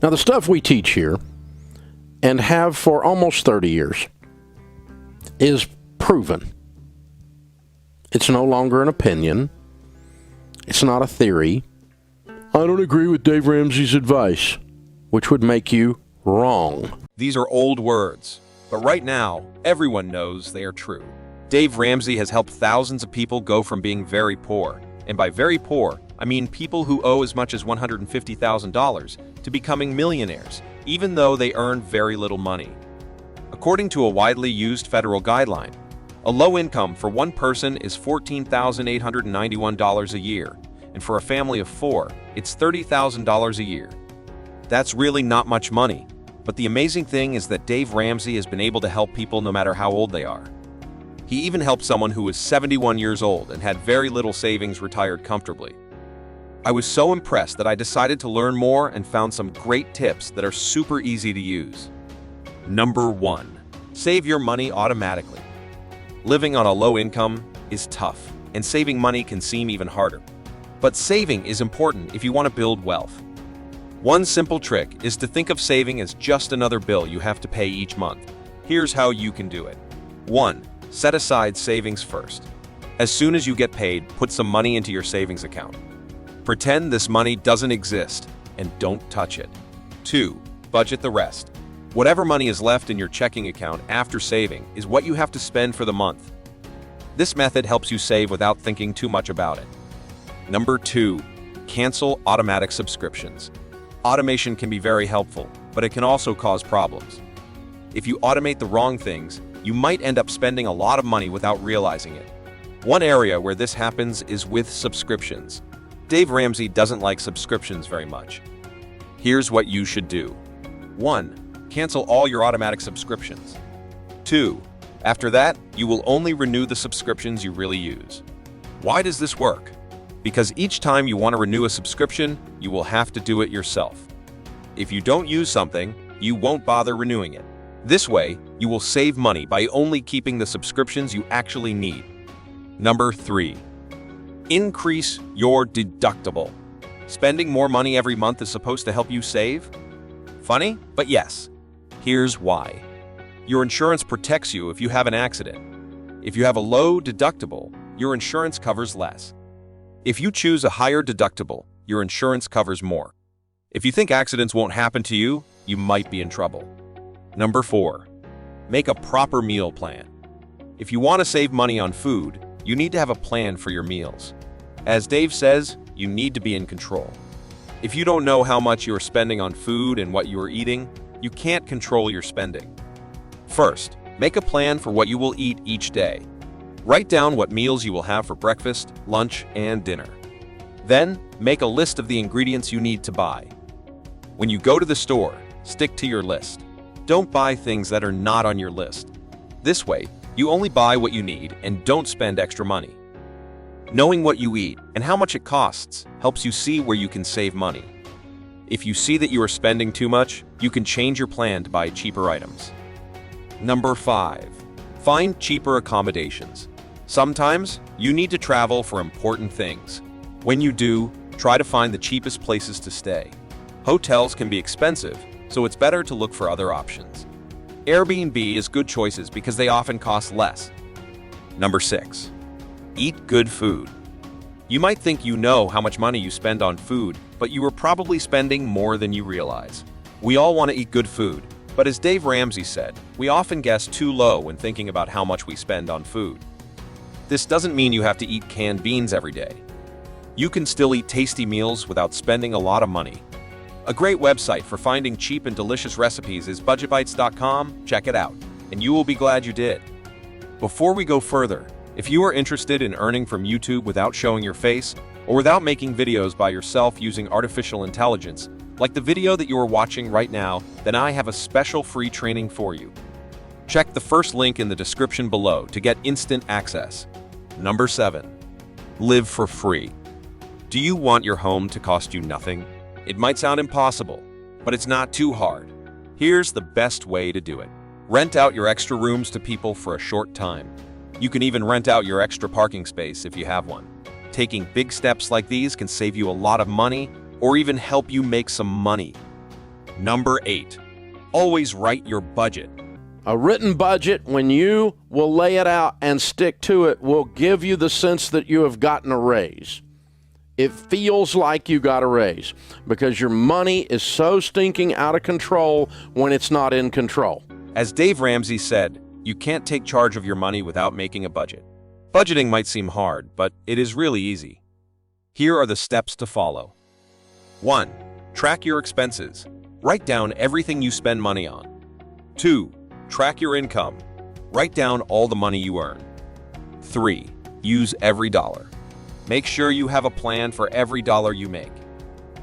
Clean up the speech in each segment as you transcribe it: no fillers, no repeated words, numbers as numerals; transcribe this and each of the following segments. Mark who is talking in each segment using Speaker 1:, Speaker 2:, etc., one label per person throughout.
Speaker 1: Now, the stuff we teach here, and have for almost 30 years, is proven. It's no longer an opinion. It's not a theory. I don't agree with Dave Ramsey's advice, which would make you wrong.
Speaker 2: These are old words, but right now, everyone knows they are true. Dave Ramsey has helped thousands of people go from being very poor, and by very poor, I mean people who owe as much as $150,000 to becoming millionaires, even though they earn very little money. According to a widely used federal guideline, a low income for one person is $14,891 a year, and for a family of 4, it's $30,000 a year. That's really not much money, but the amazing thing is that Dave Ramsey has been able to help people no matter how old they are. He even helped someone who was 71 years old and had very little savings retired comfortably. I was so impressed that I decided to learn more and found some great tips that are super easy to use. Number 1. Save your money automatically. Living on a low income is tough, and saving money can seem even harder. But saving is important if you want to build wealth. One simple trick is to think of saving as just another bill you have to pay each month. Here's how you can do it. 1. Set aside savings first. As soon as you get paid, put some money into your savings account. Pretend this money doesn't exist and don't touch it. 2. Budget the rest. Whatever money is left in your checking account after saving is what you have to spend for the month. This method helps you save without thinking too much about it. Number 2. Cancel automatic subscriptions. Automation can be very helpful, but it can also cause problems. If you automate the wrong things, you might end up spending a lot of money without realizing it. One area where this happens is with subscriptions. Dave Ramsey doesn't like subscriptions very much. Here's what you should do. 1. Cancel all your automatic subscriptions. 2. After that, you will only renew the subscriptions you really use. Why does this work? Because each time you want to renew a subscription, you will have to do it yourself. If you don't use something, you won't bother renewing it. This way, you will save money by only keeping the subscriptions you actually need. Number 3. Increase your deductible. Spending more money every month is supposed to help you save? Funny, but yes. Here's why. Your insurance protects you if you have an accident. If you have a low deductible, your insurance covers less. If you choose a higher deductible, your insurance covers more. If you think accidents won't happen to you, you might be in trouble. Number 4. Make a proper meal plan. If you want to save money on food, you need to have a plan for your meals. As Dave says, you need to be in control. If you don't know how much you are spending on food and what you are eating, you can't control your spending. First, make a plan for what you will eat each day. Write down what meals you will have for breakfast, lunch, and dinner. Then, make a list of the ingredients you need to buy. When you go to the store, stick to your list. Don't buy things that are not on your list. This way, you only buy what you need and don't spend extra money. Knowing what you eat and how much it costs helps you see where you can save money. If you see that you are spending too much, you can change your plan to buy cheaper items. Number 5. Find cheaper accommodations. Sometimes, you need to travel for important things. When you do, try to find the cheapest places to stay. Hotels can be expensive, so it's better to look for other options. Airbnb is good choices because they often cost less. Number 6. Eat good food. You might think you know how much money you spend on food, but you are probably spending more than you realize. We all want to eat good food, but as Dave Ramsey said, we often guess too low when thinking about how much we spend on food. This doesn't mean you have to eat canned beans every day. You can still eat tasty meals without spending a lot of money. A great website for finding cheap and delicious recipes is budgetbites.com. Check it out, and you will be glad you did. Before we go further, if you are interested in earning from YouTube without showing your face, or without making videos by yourself using artificial intelligence, like the video that you are watching right now, then I have a special free training for you. Check the first link in the description below to get instant access. Number 7. Live for free. Do you want your home to cost you nothing? It might sound impossible, but it's not too hard. Here's the best way to do it. Rent out your extra rooms to people for a short time. You can even rent out your extra parking space if you have one. Taking big steps like these can save you a lot of money or even help you make some money. Number 8. Always write your budget.
Speaker 1: A written budget, when you will lay it out and stick to it, will give you the sense that you have gotten a raise. It feels like you got a raise because your money is so stinking out of control when it's not in control.
Speaker 2: As Dave Ramsey said, you can't take charge of your money without making a budget. Budgeting might seem hard, but it is really easy. Here are the steps to follow. 1. Track your expenses. Write down everything you spend money on. 2. Track your income. Write down all the money you earn. 3. Use every dollar. Make sure you have a plan for every dollar you make.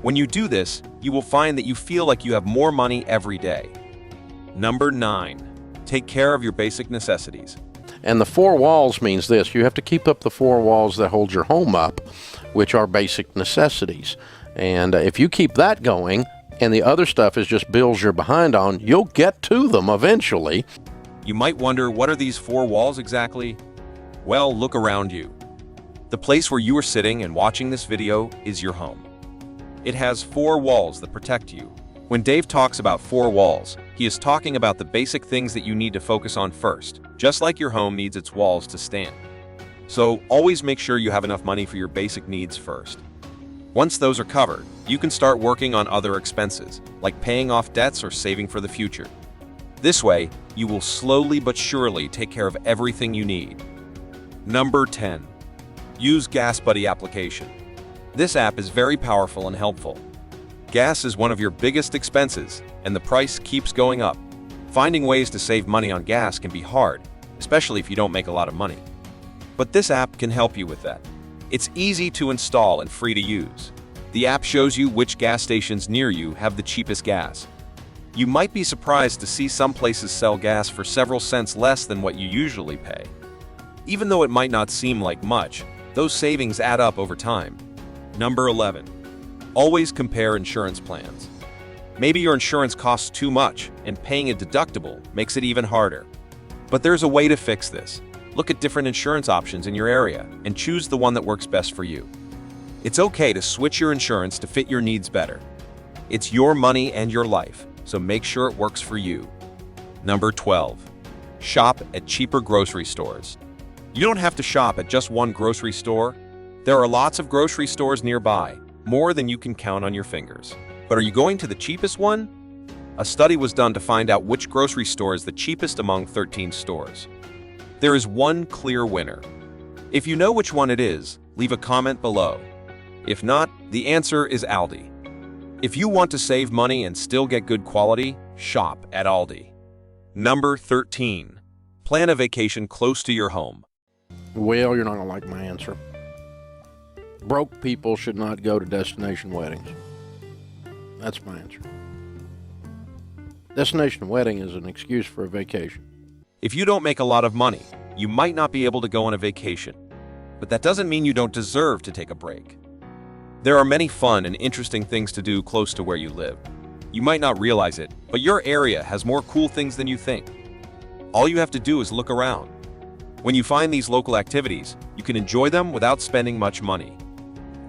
Speaker 2: When you do this, you will find that you feel like you have more money every day. Number 9. Take care of your basic necessities.
Speaker 1: And the 4 walls means this. You have to keep up the 4 walls that hold your home up, which are basic necessities. And if you keep that going, and the other stuff is just bills you're behind on, you'll get to them eventually.
Speaker 2: You might wonder, what are these 4 walls exactly? Well, look around you. The place where you are sitting and watching this video is your home. It has 4 walls that protect you. When Dave talks about 4 walls, he is talking about the basic things that you need to focus on first, just like your home needs its walls to stand. So always make sure you have enough money for your basic needs first. Once those are covered, you can start working on other expenses, like paying off debts or saving for the future. This way, you will slowly but surely take care of everything you need. Number 10. Use GasBuddy Application. This app is very powerful and helpful. Gas is one of your biggest expenses, and the price keeps going up. Finding ways to save money on gas can be hard, especially if you don't make a lot of money. But this app can help you with that. It's easy to install and free to use. The app shows you which gas stations near you have the cheapest gas. You might be surprised to see some places sell gas for several cents less than what you usually pay. Even though it might not seem like much, those savings add up over time. Number 11. Always compare insurance plans. Maybe your insurance costs too much, and paying a deductible makes it even harder. But there's a way to fix this. Look at different insurance options in your area and choose the one that works best for you. It's okay to switch your insurance to fit your needs better. It's your money and your life, so make sure it works for you. Number 12. Shop at cheaper grocery stores. You don't have to shop at just one grocery store. There are lots of grocery stores nearby, more than you can count on your fingers. But are you going to the cheapest one? A study was done to find out which grocery store is the cheapest among 13 stores. There is one clear winner. If you know which one it is, leave a comment below. If not, the answer is Aldi. If you want to save money and still get good quality, shop at Aldi. Number 13. Plan a vacation close to your home.
Speaker 1: Well, you're not going to like my answer. Broke people should not go to destination weddings. That's my answer. Destination wedding is an excuse for a vacation.
Speaker 2: If you don't make a lot of money, you might not be able to go on a vacation. But that doesn't mean you don't deserve to take a break. There are many fun and interesting things to do close to where you live. You might not realize it, but your area has more cool things than you think. All you have to do is look around. When you find these local activities, you can enjoy them without spending much money.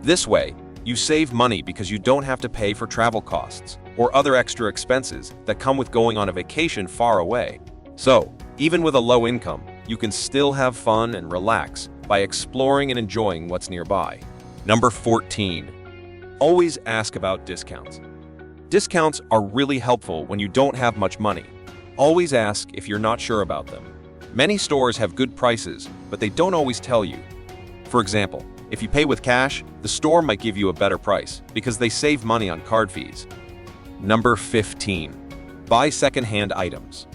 Speaker 2: This way, you save money because you don't have to pay for travel costs or other extra expenses that come with going on a vacation far away. So, even with a low income, you can still have fun and relax by exploring and enjoying what's nearby. Number 14. Always ask about discounts. Discounts are really helpful when you don't have much money. Always ask if you're not sure about them. Many stores have good prices, but they don't always tell you. For example, if you pay with cash, the store might give you a better price because they save money on card fees. Number 15. Buy second-hand items.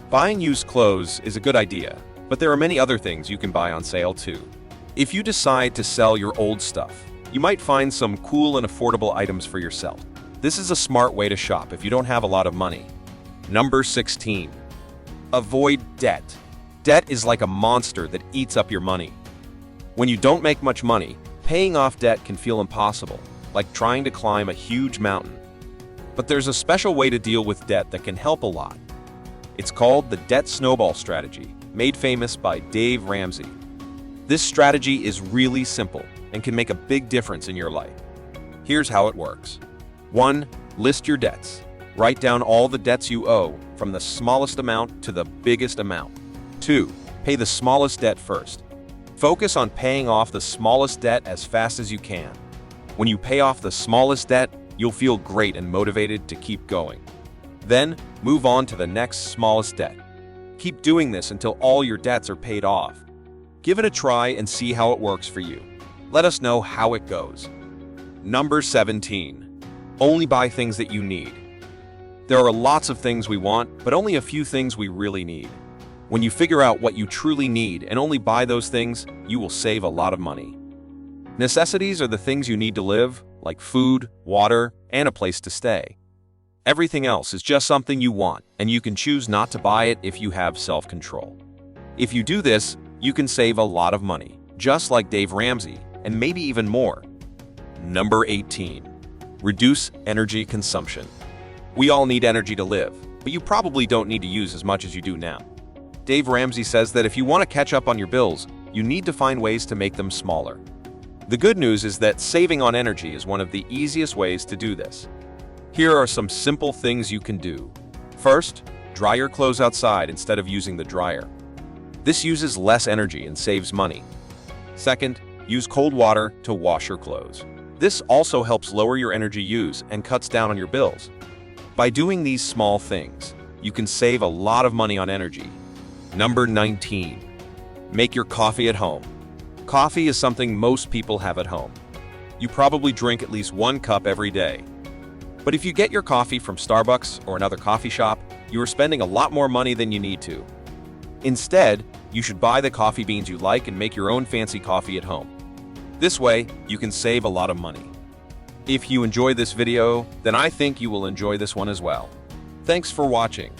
Speaker 2: Buying used clothes is a good idea, but there are many other things you can buy on sale too. If you decide to sell your old stuff, you might find some cool and affordable items for yourself. This is a smart way to shop if you don't have a lot of money. Number 16. Avoid debt. Debt is like a monster that eats up your money. When you don't make much money, paying off debt can feel impossible, like trying to climb a huge mountain. But there's a special way to deal with debt that can help a lot. It's called the debt snowball strategy, made famous by Dave Ramsey. This strategy is really simple and can make a big difference in your life. Here's how it works. 1. List your debts. Write down all the debts you owe, from the smallest amount to the biggest amount. 2. Pay the smallest debt first. Focus on paying off the smallest debt as fast as you can. When you pay off the smallest debt, you'll feel great and motivated to keep going. Then, move on to the next smallest debt. Keep doing this until all your debts are paid off. Give it a try and see how it works for you. Let us know how it goes. Number 17. Only buy things that you need. There are lots of things we want, but only a few things we really need. When you figure out what you truly need and only buy those things, you will save a lot of money. Necessities are the things you need to live, like food, water, and a place to stay. Everything else is just something you want, and you can choose not to buy it if you have self-control. If you do this, you can save a lot of money, just like Dave Ramsey, and maybe even more. Number 18. Reduce energy consumption. We all need energy to live, but you probably don't need to use as much as you do now. Dave Ramsey says that if you want to catch up on your bills, you need to find ways to make them smaller. The good news is that saving on energy is one of the easiest ways to do this. Here are some simple things you can do. First, dry your clothes outside instead of using the dryer. This uses less energy and saves money. Second, use cold water to wash your clothes. This also helps lower your energy use and cuts down on your bills. By doing these small things, you can save a lot of money on energy. Number 19. Make your coffee at home. Coffee is something most people have at home. You probably drink at least 1 cup every day. But if you get your coffee from Starbucks or another coffee shop, you are spending a lot more money than you need to. Instead, you should buy the coffee beans you like and make your own fancy coffee at home. This way, you can save a lot of money. If you enjoyed this video, then I think you will enjoy this one as well. Thanks for watching.